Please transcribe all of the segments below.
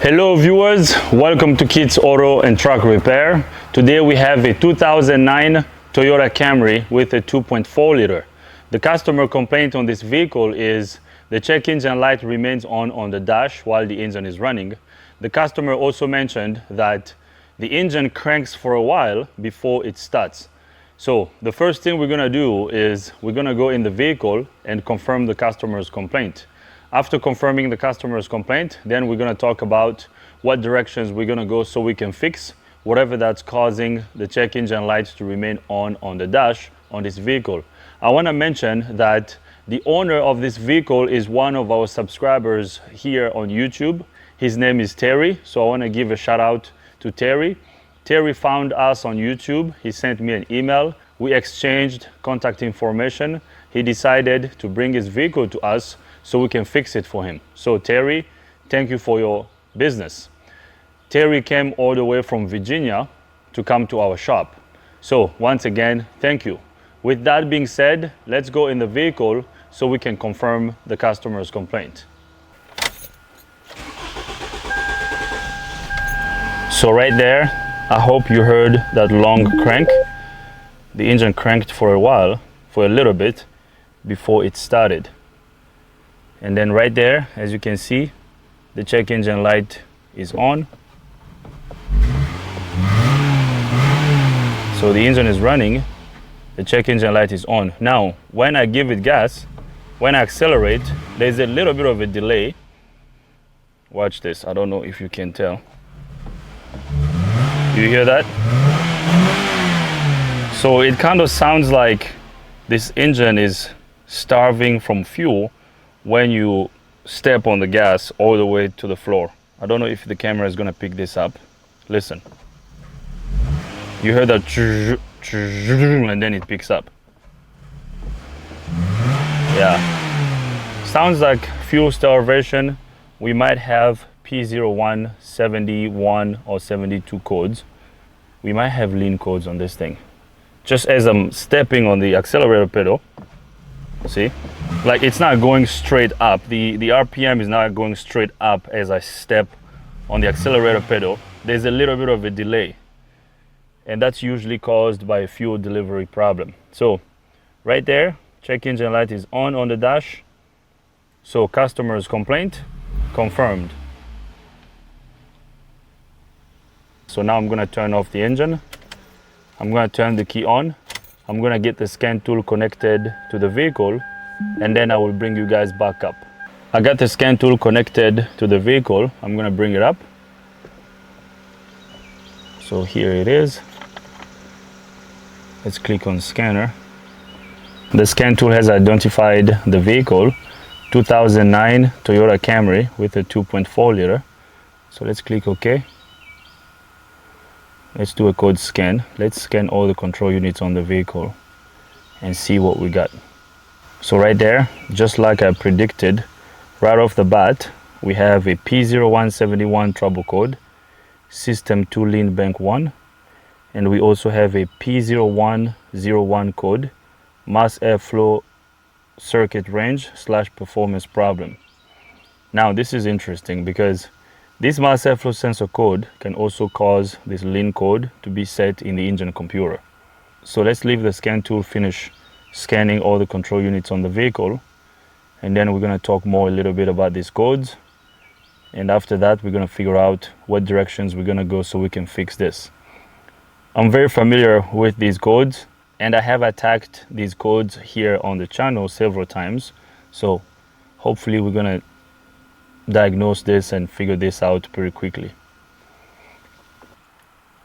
Hello viewers, welcome to Kids Auto and Truck Repair. Today we have a 2009 Toyota Camry with a 2.4 liter. The customer complaint on this vehicle is the check engine light remains on the dash while the engine is running. The customer also mentioned that the engine cranks for a while before it starts. So the first thing we're gonna do is we're gonna go in the vehicle and confirm the customer's complaint. After confirming the customer's complaint, then we're gonna talk about what directions we're gonna go so we can fix whatever that's causing the check engine lights to remain on the dash on this vehicle. I wanna mention that the owner of this vehicle is one of our subscribers here on YouTube. His name is Terry, so I wanna give a shout out to Terry. Terry found us on YouTube. He sent me an email. We exchanged contact information. He decided to bring his vehicle to us so we can fix it for him. So Terry, thank you for your business. Terry came all the way from Virginia to come to our shop. So once again, thank you. With that being said, let's go in the vehicle so we can confirm the customer's complaint. So right there, I hope you heard that long crank. The engine cranked for a while, for a little bit, before it started. And then right there, as you can see, the check engine light is on. So the engine is running, the check engine light is on. Now, when I give it gas, when I accelerate, there's a little bit of a delay. Watch this, I don't know if you can tell. You hear that? So it kind of sounds like this engine is starving from fuel when you step on the gas all the way to the floor. I don't know if the camera is gonna pick this up. Listen. You heard that and then it picks up. Yeah. Sounds like fuel starvation. We might have P0171 or 72 codes. We might have lean codes on this thing. Just as I'm stepping on the accelerator pedal, see? Like it's not going straight up. The RPM is not going straight up as I step on the accelerator pedal. There's a little bit of a delay. And that's usually caused by a fuel delivery problem. So right there, check engine light is on the dash. So customer's complaint confirmed. So now I'm gonna turn off the engine. I'm gonna turn the key on. I'm gonna get the scan tool connected to the vehicle, and then I will bring you guys back up. I got the scan tool connected to the vehicle. I'm gonna bring it up. So here it is. Let's click on scanner. The scan tool has identified the vehicle, 2009 Toyota Camry with a 2.4 liter. So let's click OK. Let's do a code scan. Let's scan all the control units on the vehicle and see what we got. So right there, just like I predicted, right off the bat, we have a P0171 trouble code, system 2 lean bank 1, and we also have a P0101 code, mass airflow circuit range / performance problem. Now this is interesting because this mass airflow sensor code can also cause this lean code to be set in the engine computer. So let's leave the scan tool finish scanning all the control units on the vehicle, and then we're going to talk more a little bit about these codes, and after that we're going to figure out what directions we're going to go so we can fix this. I'm very familiar with these codes, and I have attacked these codes here on the channel several times, so hopefully we're going to diagnose this and figure this out pretty quickly.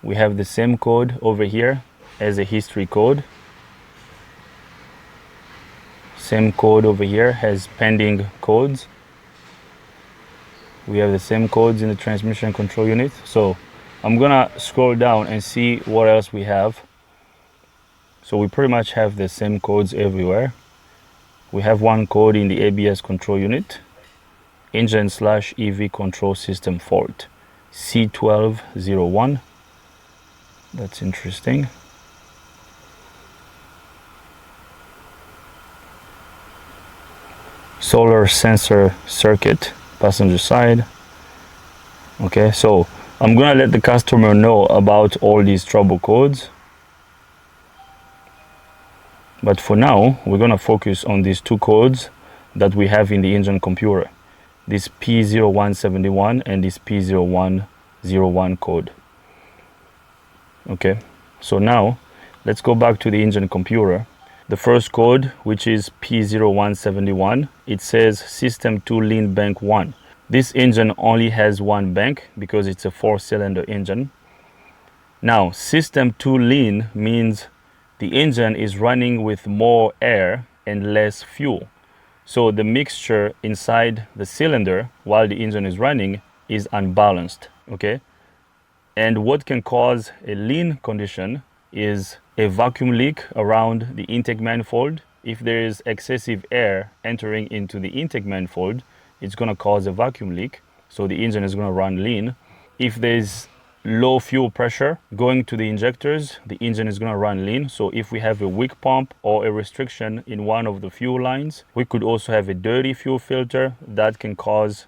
We have the same code over here as a history code. Same code over here has pending codes. We have the same codes in the transmission control unit. So I'm gonna scroll down and see what else we have. So we pretty much have the same codes everywhere. We have one code in the ABS control unit, engine / EV control system fault, C1201. That's interesting. Solar sensor circuit, passenger side. Okay, so I'm gonna let the customer know about all these trouble codes, but for now we're gonna focus on these two codes that we have in the engine computer, this P0171 and this P0101 code. Okay, so now let's go back to the engine computer. The first code, which is P0171, it says System 2 Lean Bank 1. This engine only has one bank because it's a 4-cylinder engine. Now, System 2 Lean means the engine is running with more air and less fuel. So the mixture inside the cylinder while the engine is running is unbalanced, okay? And what can cause a lean condition is a vacuum leak around the intake manifold. If there is excessive air entering into the intake manifold, it's going to cause a vacuum leak. So the engine is going to run lean. If there's low fuel pressure going to the injectors, the engine is going to run lean. So if we have a weak pump or a restriction in one of the fuel lines, we could also have a dirty fuel filter that can cause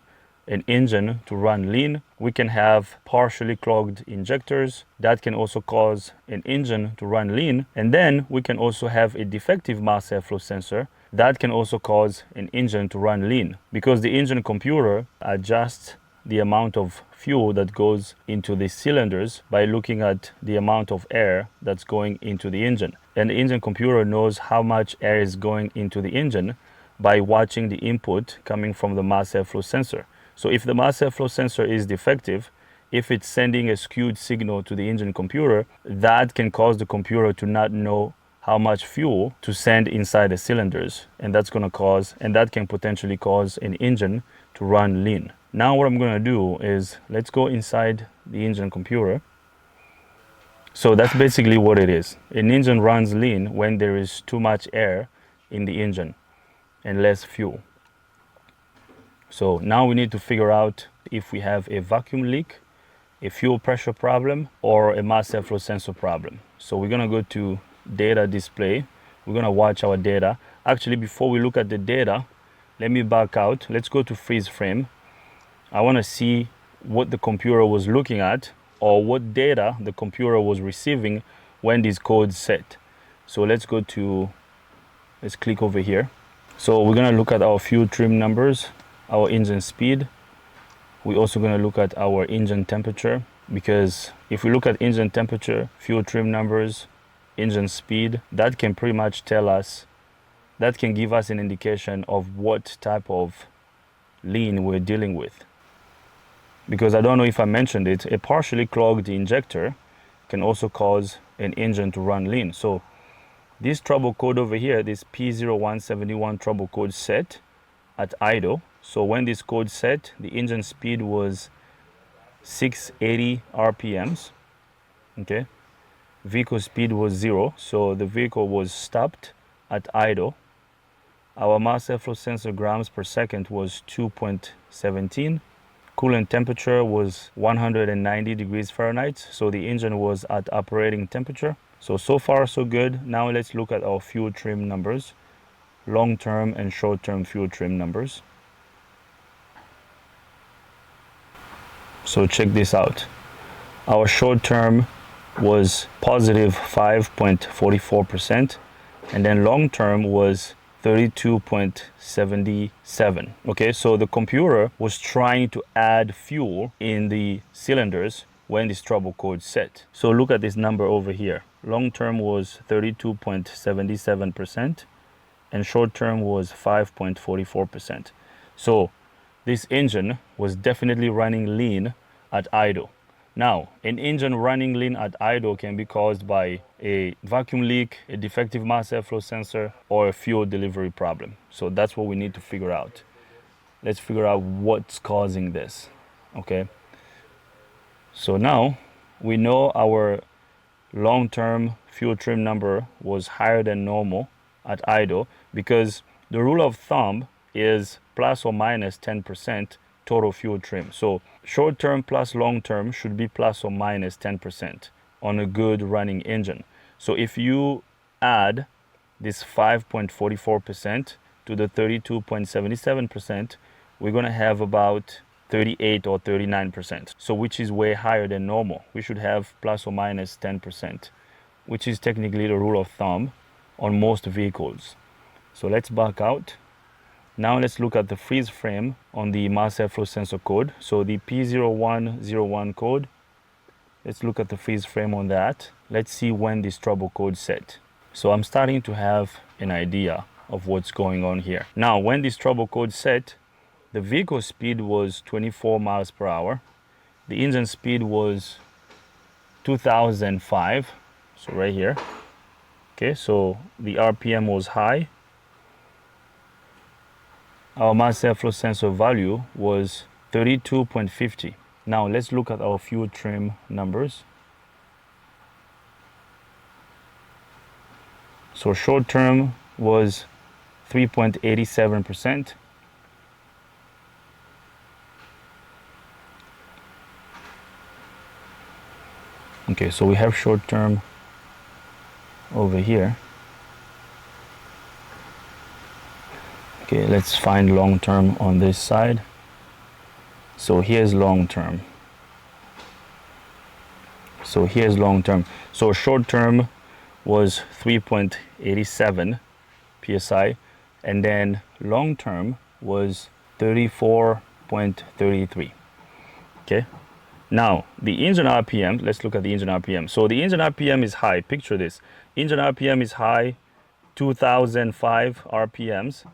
an engine to run lean. We can have partially clogged injectors that can also cause an engine to run lean. And then we can also have a defective mass airflow sensor that can also cause an engine to run lean, because the engine computer adjusts the amount of fuel that goes into the cylinders by looking at the amount of air that's going into the engine. And the engine computer knows how much air is going into the engine by watching the input coming from the mass airflow sensor. So if the mass airflow sensor is defective, if it's sending a skewed signal to the engine computer, that can cause the computer to not know how much fuel to send inside the cylinders. And that's going to cause, and that can potentially cause an engine to run lean. Now what I'm going to do is, let's go inside the engine computer. So that's basically what it is. An engine runs lean when there is too much air in the engine and less fuel. So now we need to figure out if we have a vacuum leak, a fuel pressure problem, or a mass airflow sensor problem. So we're going to go to data display. We're going to watch our data. Actually, before we look at the data, let me back out. Let's go to freeze frame. I want to see what the computer was looking at, or what data the computer was receiving when these codes set. So let's click over here. So we're going to look at our fuel trim numbers, our engine speed. We're also going to look at our engine temperature, because if we look at engine temperature, fuel trim numbers, engine speed, that can pretty much tell us, that can give us an indication of what type of lean we're dealing with. Because I don't know if I mentioned it, a partially clogged injector can also cause an engine to run lean. So this trouble code over here, this P0171 trouble code set at idle. So when this code set, the engine speed was 680 RPMs. Okay. Vehicle speed was 0. So the vehicle was stopped at idle. Our mass airflow sensor grams per second was 2.17. Coolant temperature was 190 degrees Fahrenheit. So the engine was at operating temperature. So far so good. Now let's look at our fuel trim numbers, long-term and short-term fuel trim numbers. So check this out. Our short-term was positive 5.44%, and then long-term was 32.77. Okay, so the computer was trying to add fuel in the cylinders when this trouble code set. So look at this number over here. Long term was 32.77% and short term was 5.44%. So this engine was definitely running lean at idle. Now, an engine running lean at idle can be caused by a vacuum leak, a defective mass airflow sensor, or a fuel delivery problem. So that's what we need to figure out. Let's figure out what's causing this, okay? So now we know our long-term fuel trim number was higher than normal at idle, because the rule of thumb is plus or minus 10% total fuel trim. So short-term plus long-term should be plus or minus 10% on a good running engine. So if you add this 5.44% to the 32.77%, we're going to have about 38 or 39%. So which is way higher than normal. We should have plus or minus 10%, which is technically the rule of thumb on most vehicles. So let's back out. Now let's look at the freeze frame on the mass airflow sensor code. So the P0101 code, let's look at the freeze frame on that. Let's see when this trouble code set. So I'm starting to have an idea of what's going on here. Now, when this trouble code set, the vehicle speed was 24 miles per hour. The engine speed was 2005, so right here. Okay, so the RPM was high. Our mass airflow sensor value was 32.50. Now let's look at our fuel trim numbers. So short term was 3.87%. Okay, so we have short term over here. Okay, let's find long term on this side. So here's long term. So here's long term. So short term was 3.87 psi, and then long term was 34.33. Okay. Now the engine RPM, let's look at the engine RPM. So the engine RPM is high. Picture this. Engine RPM is high, 2005 RPMs,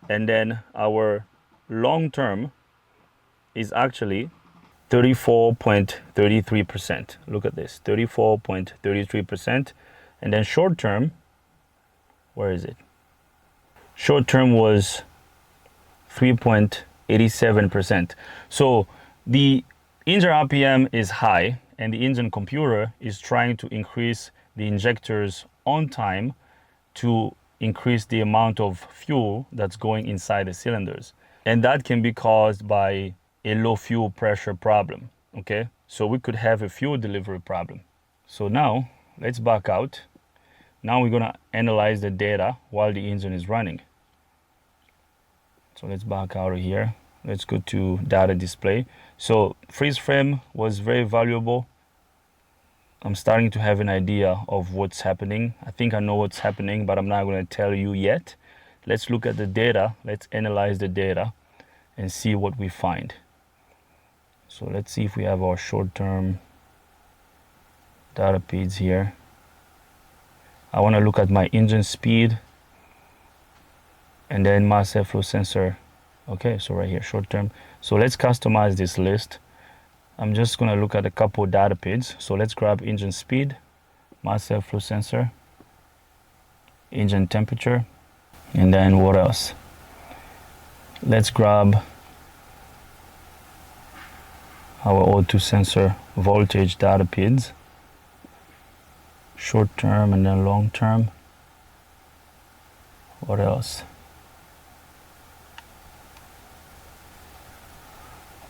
and then our long term is actually 34.33%. Look at this, 34.33%. And then short term, where is it? Short term was 3.87%. So the engine RPM is high, and the engine computer is trying to increase the injectors on time to increase the amount of fuel that's going inside the cylinders. And that can be caused by a low fuel pressure problem, okay? So we could have a fuel delivery problem. So now, let's back out. Now we're gonna analyze the data while the engine is running. So let's back out of here. Let's go to data display. So freeze frame was very valuable. I'm starting to have an idea of what's happening. I think I know what's happening, but I'm not going to tell you yet. Let's look at the data. Let's analyze the data and see what we find. So let's see if we have our short-term data feeds here. I want to look at my engine speed and then mass airflow sensor. Okay, so right here, short-term. So let's customize this list. I'm just going to look at a couple data feeds. So let's grab engine speed, mass airflow sensor, engine temperature, and then what else? Let's grab our O2 sensor voltage data feeds, short term and then long term. What else?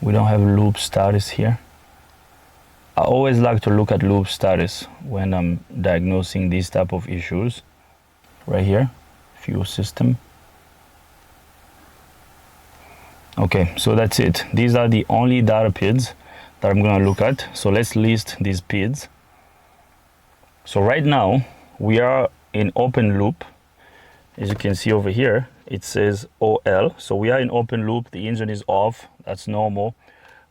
We don't have loop status here. I always like to look at loop status when I'm diagnosing these type of issues. Right here, fuel system. Okay, so that's it. These are the only data feeds that I'm gonna look at. So let's list these feeds. So right now, we are in open loop. As you can see over here, it says OL. So we are in open loop, the engine is off, that's normal.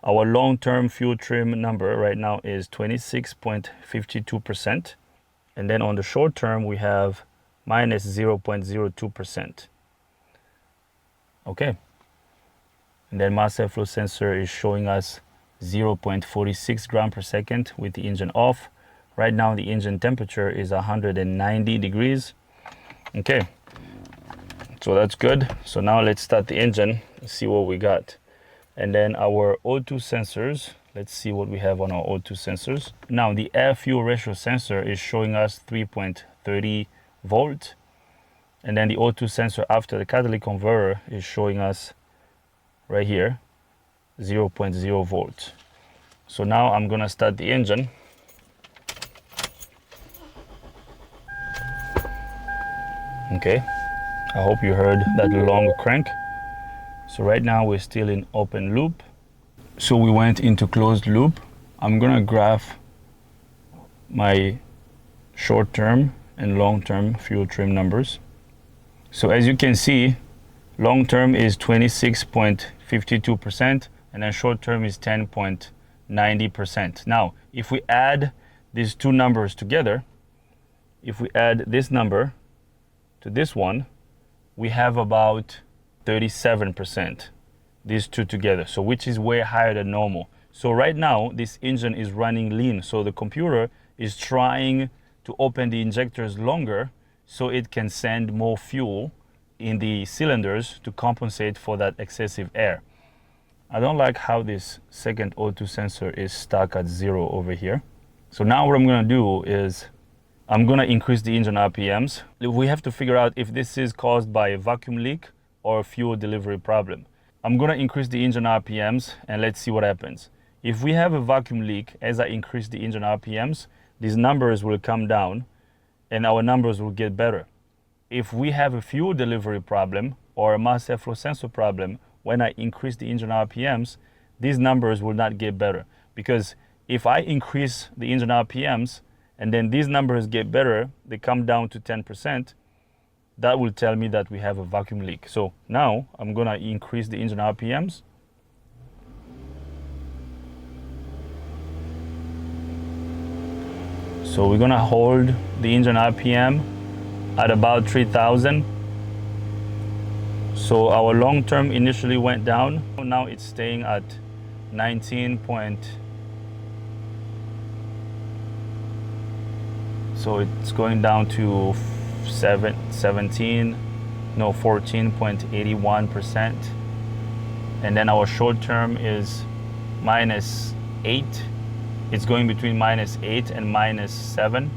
Our long-term fuel trim number right now is 26.52%. And then on the short term, we have minus 0.02%. Okay. And then mass airflow sensor is showing us 0.46 gram per second with the engine off. Right now, the engine temperature is 190 degrees. Okay. So that's good. So now let's start the engine and see what we got. And then our O2 sensors, let's see what we have on our O2 sensors. Now the air fuel ratio sensor is showing us 3.30 volt. And then the O2 sensor after the catalytic converter is showing us right here, 0.0 volts. So now I'm gonna start the engine. Okay. I hope you heard that long crank. So right now we're still in open loop. So we went into closed loop. I'm gonna graph my short-term and long-term fuel trim numbers. So as you can see, long-term is 26.52% and then short-term is 10.90%. Now, if we add these two numbers together, if we add this number to this one, we have about 37%, these two together, so which is way higher than normal. So right now, this engine is running lean, so the computer is trying to open the injectors longer so it can send more fuel in the cylinders to compensate for that excessive air. I don't like how this second O2 sensor is stuck at 0 over here. So now what I'm gonna do is I'm gonna increase the engine RPMs. We have to figure out if this is caused by a vacuum leak or a fuel delivery problem. I'm gonna increase the engine RPMs and let's see what happens. If we have a vacuum leak, as I increase the engine RPMs, these numbers will come down and our numbers will get better. If we have a fuel delivery problem or a mass airflow sensor problem, when I increase the engine RPMs, these numbers will not get better. Because if I increase the engine RPMs and then these numbers get better, they come down to 10%, that will tell me that we have a vacuum leak. So now I'm gonna increase the engine RPMs. So we're gonna hold the engine RPM at about 3,000. So our long term initially went down. Now it's staying at 19 point. So it's going down to 14.81%. And then our short term is -8. It's going between -8 and -7.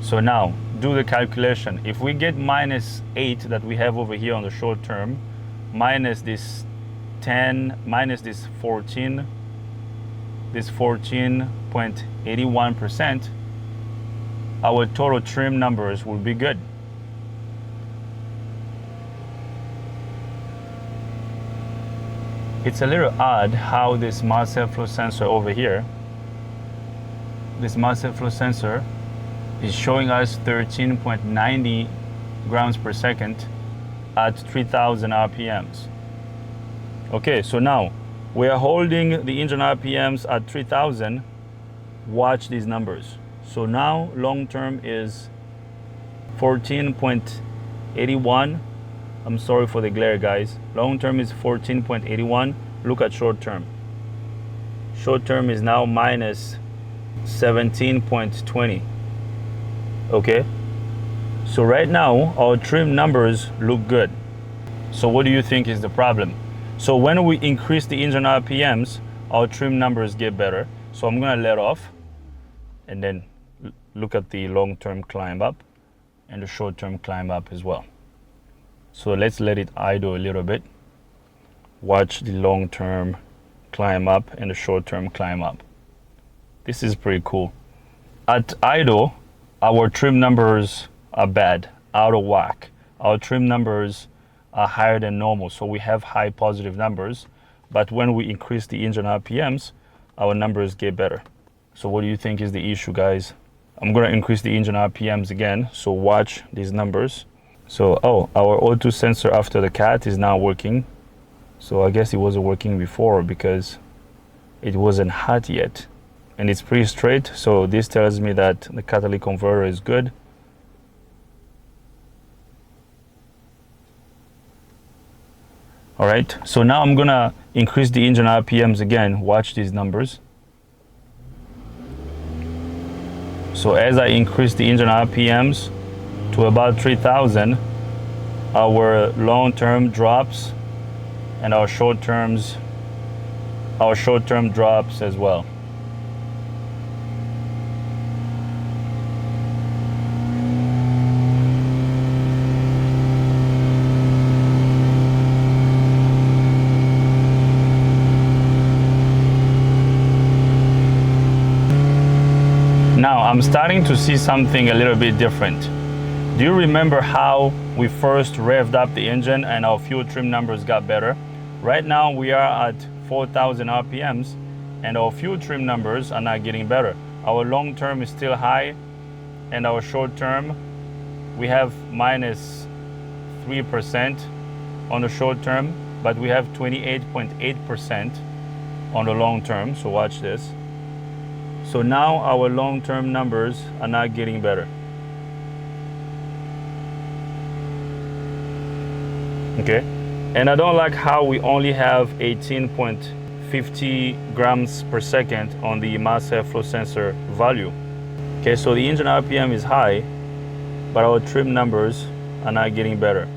So now do the calculation. If we get -8 that we have over here on the short term, minus this 10, minus this 14, this 14.81%, our total trim numbers will be good. It's a little odd how this mass airflow sensor over here, this mass airflow sensor is showing us 13.90 grams per second at 3,000 RPMs. Okay, so now we are holding the engine RPMs at 3,000. Watch these numbers. So now long term is 14.81. I'm sorry for the glare, guys. Long term is 14.81. Look at short term. Short term is now minus 17.20. Okay, so right now our trim numbers look good. So what do you think is the problem? So when we increase the engine RPMs, our trim numbers get better. So I'm gonna let off and then look at the long-term climb up and the short-term climb up as well. So let's let it idle a little bit. Watch the long-term climb up and the short-term climb up. This is pretty cool. At idle, our trim numbers are bad, out of whack. Our trim numbers are higher than normal, so we have high positive numbers. But when we increase the engine RPMs, our numbers get better. So what do you think is the issue, guys? I'm gonna increase the engine RPMs again, so watch these numbers. So, our O2 sensor after the cat is now working. So I guess it wasn't working before because it wasn't hot yet. And it's pretty straight, so this tells me that the catalytic converter is good. All right, so now I'm gonna increase the engine RPMs again. Watch these numbers. So as I increase the engine RPMs to about 3,000, our long-term drops and our short-term drops as well. Now I'm starting to see something a little bit different. Do you remember how we first revved up the engine and our fuel trim numbers got better? Right now we are at 4,000 RPMs, and our fuel trim numbers are not getting better. Our long term is still high, and our short term, we have minus 3% on the short term, but we have 28.8% on the long term. So watch this. So now our long term numbers are not getting better. Okay, and I don't like how we only have 18.50 grams per second on the mass airflow sensor value. Okay, so the engine RPM is high, but our trim numbers are not getting better.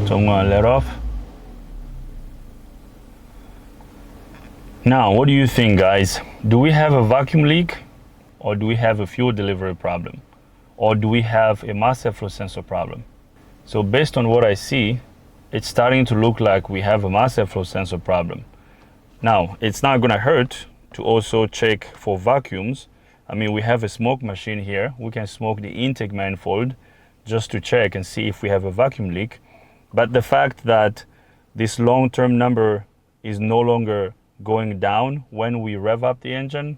So I'm gonna let off. Now, what do you think, guys? Do we have a vacuum leak, or do we have a fuel delivery problem, or do we have a mass airflow sensor problem? So based on what I see, it's starting to look like we have a mass airflow sensor problem. Now, it's not gonna hurt to also check for vacuums. I mean, we have a smoke machine here. We can smoke the intake manifold just to check and see if we have a vacuum leak. But the fact that this long-term number is no longer going down when we rev up the engine,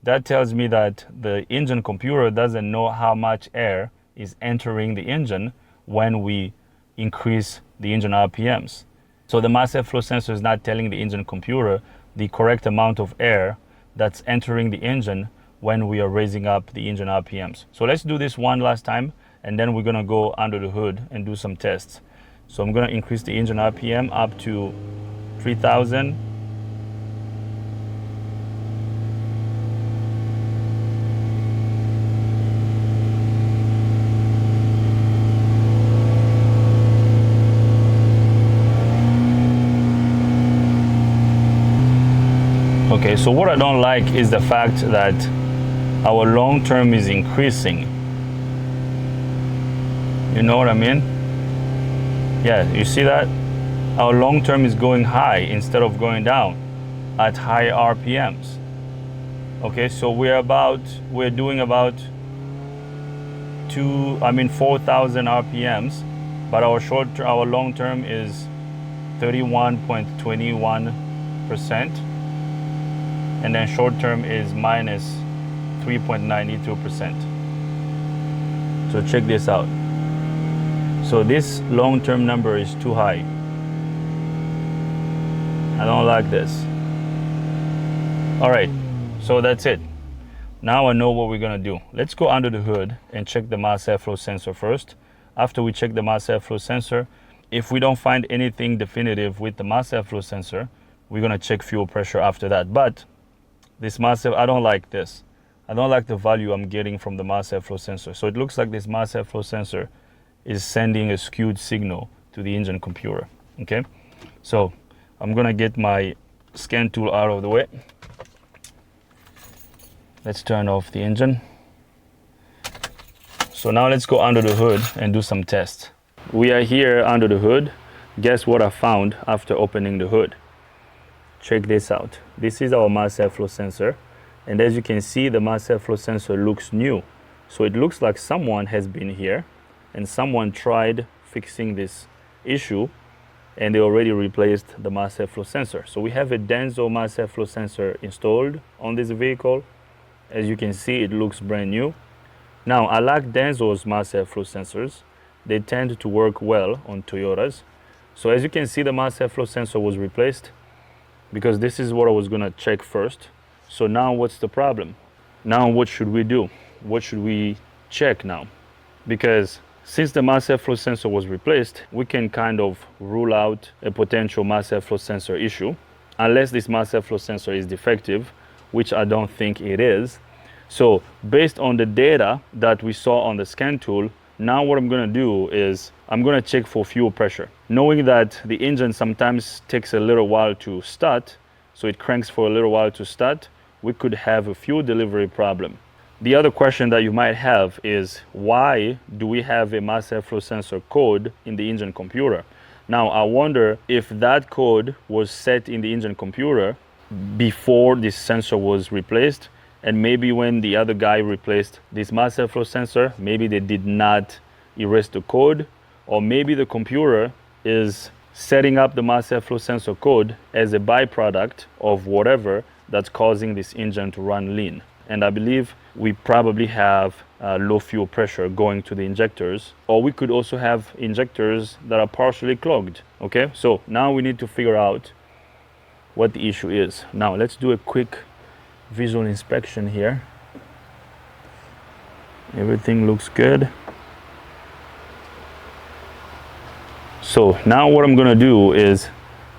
that tells me that the engine computer doesn't know how much air is entering the engine when we increase the engine RPMs. So the mass airflow sensor is not telling the engine computer the correct amount of air that's entering the engine when we are raising up the engine RPMs. So let's do this one last time, and then we're gonna go under the hood and do some tests. So I'm gonna increase the engine RPM up to 3,000. Okay, so what I don't like is the fact that our long term is increasing. You know what I mean? Yeah, you see that? Our long term is going high instead of going down at high RPMs. Okay, so we're doing about 4,000 RPMs, but our long term is 31.21%, and then short term is minus 3.92%. So check this out. So this long-term number is too high. I don't like this. All right, so that's it. Now I know what we're gonna do. Let's go under the hood and check the mass airflow sensor first. After we check the mass airflow sensor, if we don't find anything definitive with the mass airflow sensor, we're gonna check fuel pressure after that. But this I don't like this. I don't like the value I'm getting from the mass airflow sensor. So it looks like this mass airflow sensor is sending a skewed signal to the engine computer. Okay, so I'm gonna get my scan tool out of the way. Let's turn off the engine. So now let's go under the hood and do some tests. We are here under the hood. Guess what I found after opening the hood? Check this out. This is our mass airflow sensor, and as you can see, the mass airflow sensor looks new. So it looks like someone has been here and someone tried fixing this issue, and they already replaced the mass airflow sensor. So we have a Denso mass airflow sensor installed on this vehicle. As you can see, it looks brand new. Now, I like Denso's mass airflow sensors. They tend to work well on Toyotas. So as you can see, the mass airflow sensor was replaced because this is what I was gonna check first. So now what's the problem? Now what should we do? What should we check now? Because since the mass airflow sensor was replaced, we can kind of rule out a potential mass airflow sensor issue, unless this mass airflow sensor is defective, which I don't think it is. So based on the data that we saw on the scan tool, now what I'm gonna do is I'm gonna check for fuel pressure. Knowing that the engine sometimes takes a little while to start, so it cranks for a little while to start, we could have a fuel delivery problem. The other question that you might have is, why do we have a mass airflow sensor code in the engine computer? Now, I wonder if that code was set in the engine computer before this sensor was replaced, And maybe when the other guy replaced this mass airflow sensor, maybe they did not erase the code, or maybe the computer is setting up the mass airflow sensor code as a byproduct of whatever that's causing this engine to run lean. And I believe we probably have low fuel pressure going to the injectors, or we could also have injectors that are partially clogged. Okay, so now we need to figure out what the issue is. Now let's do a quick visual inspection here. Everything looks good. So now what I'm gonna do is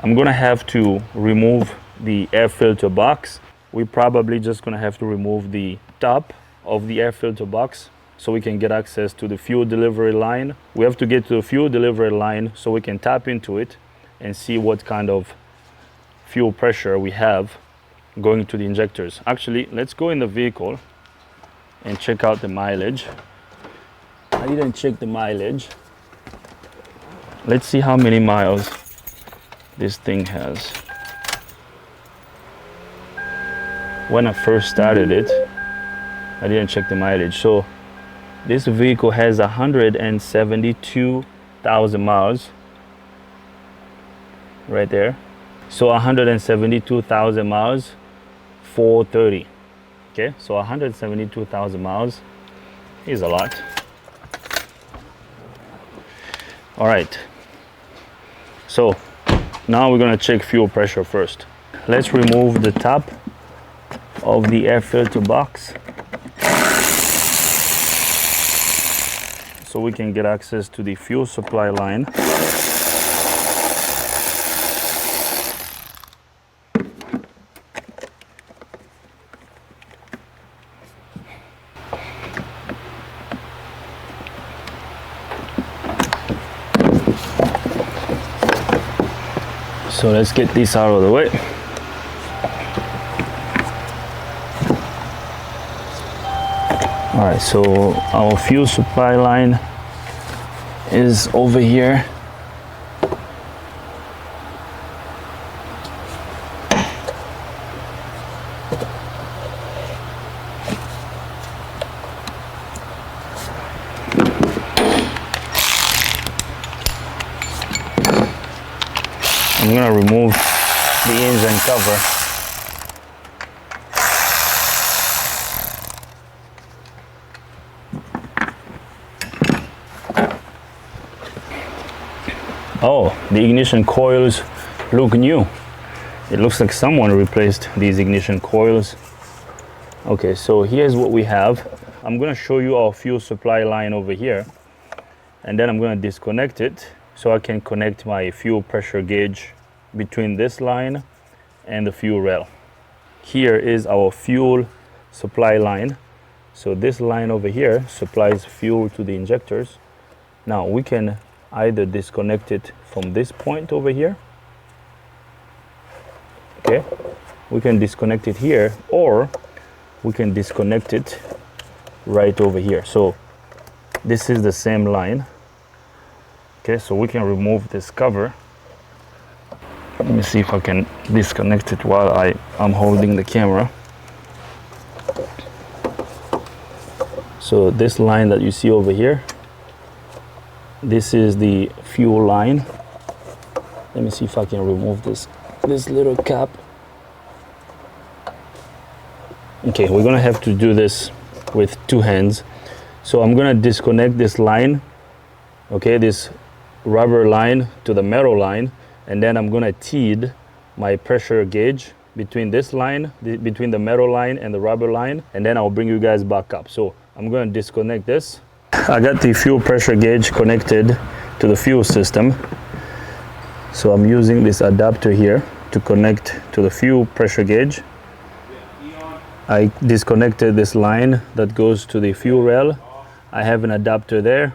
I'm gonna have to remove the air filter box. We're probably just gonna have to remove the top of the air filter box so we can get access to the fuel delivery line. We have to get to the fuel delivery line so we can tap into it and see what kind of fuel pressure we have going to the injectors. Actually, let's go in the vehicle and check out the mileage. I didn't check the mileage. Let's see how many miles this thing has. When I first started it, I didn't check the mileage. So this vehicle has 172,000 miles right there. So 172,000 miles, 430. Okay, so 172,000 miles is a lot. All right, so now we're gonna check fuel pressure first. Let's remove the top of the air filter box so we can get access to the fuel supply line. So let's get this out of the way. All right, so our fuel supply line is over here. I'm gonna remove the engine cover. Oh, the ignition coils look new. It looks like someone replaced these ignition coils. Okay, so here's what we have. I'm gonna show you our fuel supply line over here, and then I'm gonna disconnect it so I can connect my fuel pressure gauge between this line and the fuel rail. Here is our fuel supply line. So this line over here supplies fuel to the injectors. Now we can either disconnect it from this point over here. Okay, we can disconnect it here, or we can disconnect it right over here. So this is the same line. Okay, so we can remove this cover. Let me see if I can disconnect it while I'm holding the camera. So this line that you see over here, this is the fuel line. Let me see if I can remove this little cap. Okay, we're gonna have to do this with two hands. So I'm gonna disconnect this line, okay, this rubber line to the metal line, and then I'm gonna teed my pressure gauge between this line, between the metal line and the rubber line, and then I'll bring you guys back up. So I'm gonna disconnect this. I got the fuel pressure gauge connected to the fuel system. So I'm using this adapter here to connect to the fuel pressure gauge. I disconnected this line that goes to the fuel rail. I have an adapter there,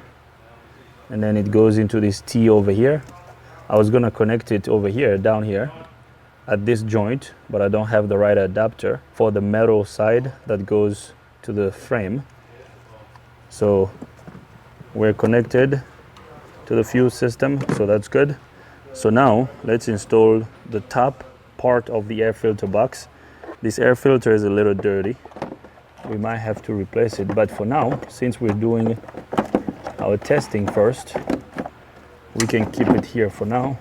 and then it goes into this T over here. I was gonna connect it over here, down here, at this joint, but I don't have the right adapter for the metal side that goes to the frame. So we're connected to the fuel system, so that's good. So now let's install the top part of the air filter box. This air filter is a little dirty, we might have to replace it. But for now, since we're doing our testing first, we can keep it here for now.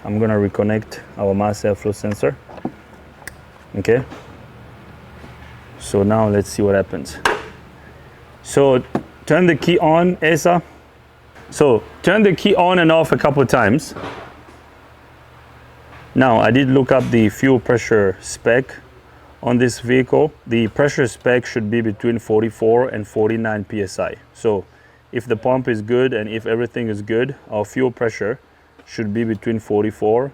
I'm gonna reconnect our mass airflow sensor. Okay. So now let's see what happens. So turn the key on, Asa. So turn the key on and off a couple of times. Now I did look up the fuel pressure spec on this vehicle. The pressure spec should be between 44 and 49 psi. So if the pump is good and if everything is good, our fuel pressure should be between 44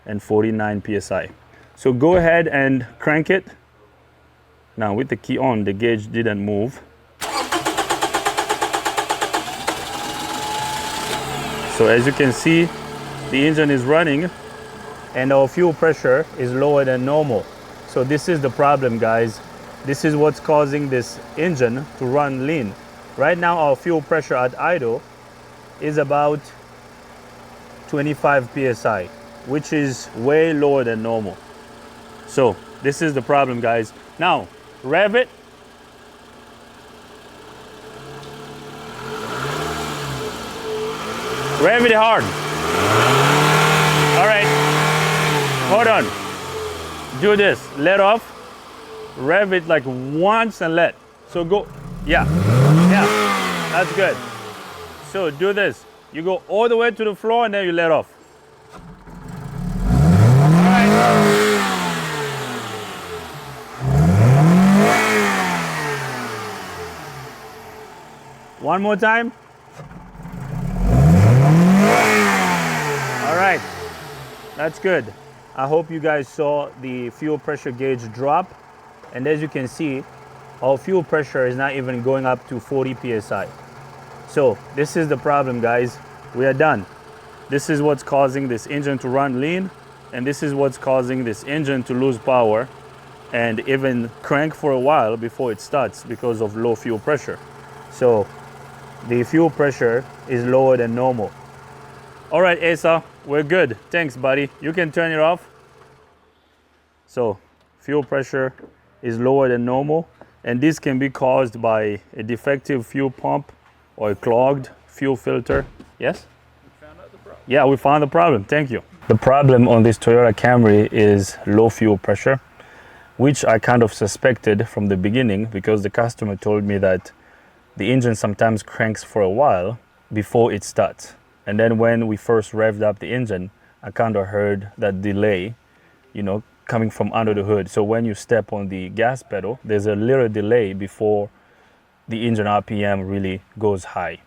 and 49 psi. So go ahead and crank it. Now with the key on, the gauge didn't move. So as you can see, the engine is running and our fuel pressure is lower than normal. So this is the problem, guys. This is what's causing this engine to run lean. Right now our fuel pressure at idle is about 25 psi, which is way lower than normal. So this is the problem, guys. Now rev it. Rev it hard. All right, hold on. Do this, let off. Rev it like once and let. So go, yeah, that's good. So do this. You go all the way to the floor and then you let off. All right. One more time. All right, that's good. I hope you guys saw the fuel pressure gauge drop. And as you can see, our fuel pressure is not even going up to 40 psi. So this is the problem, guys. We are done. This is what's causing this engine to run lean, and this is what's causing this engine to lose power and even crank for a while before it starts because of low fuel pressure. So the fuel pressure is lower than normal. All right, Asa, we're good. Thanks, buddy. You can turn it off. So fuel pressure is lower than normal, and this can be caused by a defective fuel pump or a clogged fuel filter. Yes? We found out the problem. Yeah, we found the problem. Thank you. The problem on this Toyota Camry is low fuel pressure, which I kind of suspected from the beginning because the customer told me that the engine sometimes cranks for a while before it starts. And then when we first revved up the engine, I kind of heard that delay, coming from under the hood. So when you step on the gas pedal, there's a little delay before the engine RPM really goes high.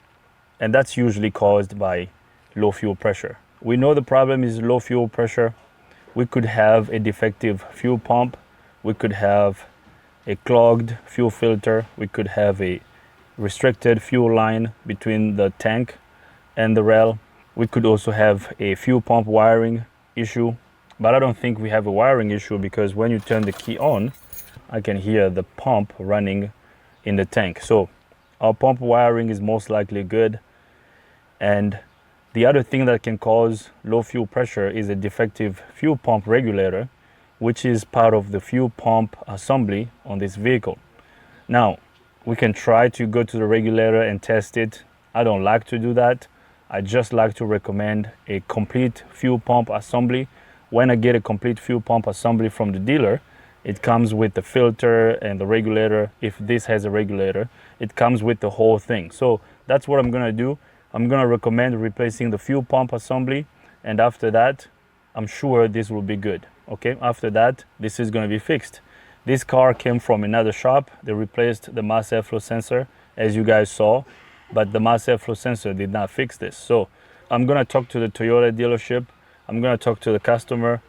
And that's usually caused by low fuel pressure. We know the problem is low fuel pressure. We could have a defective fuel pump. We could have a clogged fuel filter. We could have a restricted fuel line between the tank and the rail. We could also have a fuel pump wiring issue, but I don't think we have a wiring issue because when you turn the key on, I can hear the pump running in the tank. So our pump wiring is most likely good. And the other thing that can cause low fuel pressure is a defective fuel pump regulator, which is part of the fuel pump assembly on this vehicle. Now, we can try to go to the regulator and test it. I don't like to do that. I just like to recommend a complete fuel pump assembly. When I get a complete fuel pump assembly from the dealer, it comes with the filter and the regulator. If this has a regulator, it comes with the whole thing. So that's what I'm gonna do. I'm gonna recommend replacing the fuel pump assembly, and after that, I'm sure this will be good. Okay, after that, this is gonna be fixed. This car came from another shop. They replaced the mass airflow sensor, as you guys saw, but the mass airflow sensor did not fix this. So I'm gonna talk to the Toyota dealership. I'm gonna talk to the customer.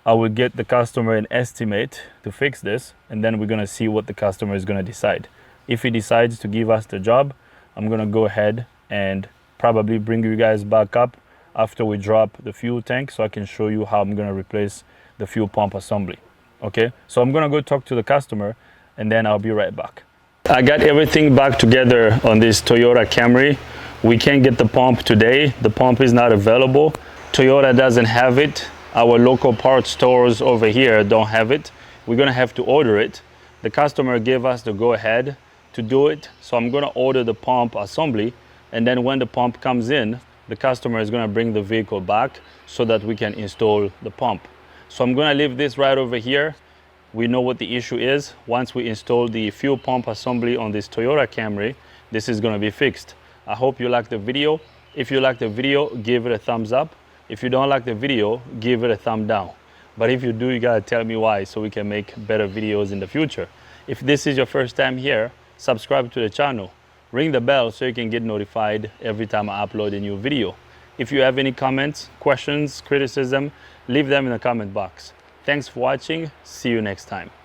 I will get the customer an estimate to fix this, and then we're gonna see what the customer is gonna decide. If he decides to give us the job, I'm gonna go ahead and probably bring you guys back up after we drop the fuel tank so I can show you how I'm gonna replace the fuel pump assembly. Okay, so I'm gonna go talk to the customer and then I'll be right back. I got everything back together on this Toyota Camry. We can't get the pump today. The pump is not available. Toyota doesn't have it. our local parts stores over here don't have it. We're gonna have to order it. The customer gave us the go ahead to do it, so I'm gonna order the pump assembly, and then when the pump comes in, the customer is gonna bring the vehicle back so that we can install the pump. So I'm gonna leave this right over here. We know what the issue is. Once we install the fuel pump assembly on this Toyota Camry, this is gonna be fixed. I hope you like the video. If you like the video, give it a thumbs up. If you don't like the video, give it a thumb down. But if you do, you gotta tell me why so we can make better videos in the future. If this is your first time here, subscribe to the channel. Ring the bell so you can get notified every time I upload a new video. If you have any comments, questions, criticism, leave them in the comment box. Thanks for watching. See you next time.